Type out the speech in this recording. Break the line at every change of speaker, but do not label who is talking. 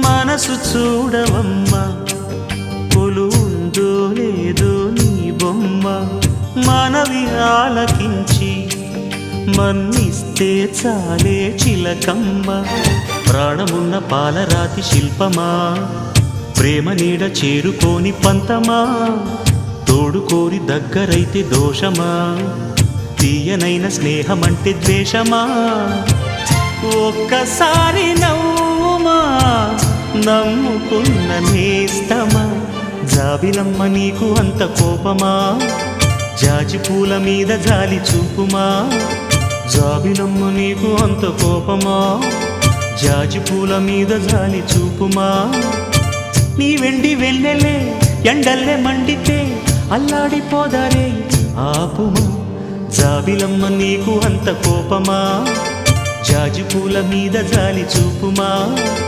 మనసు చూడవమ్మా కొలువుందో లేదో నీ బొమ్మ మనవి ఆలకించి మన్నిస్తే చాలే చిలకమ్మ ప్రాణమున్న పాలరాతి శిల్పమా ప్రేమ నీడ చేరుకోని పంతమా తోడుకోరి దగ్గరైతే దోషమా తీయనైన స్నేహమంటే ద్వేషమా ఒక్కసారి నవ్వుమా నమ్ముకున్న నేస్తమా జాబిలమ్మ నీకు అంత కోపమా జాజి పూల మీద జాలి చూపుమా జాబిలమ్మ నీకు అంత కోపమా జాజి పూల మీద జాలి చూపుమా నీ వెండి వెన్నెలే ఎండల్లే మండితే అల్లాడిపోదారే ఆపుమా జాబిలమ్మ నీకు అంత కోపమా జాజి పూల మీద జాలి చూపుమా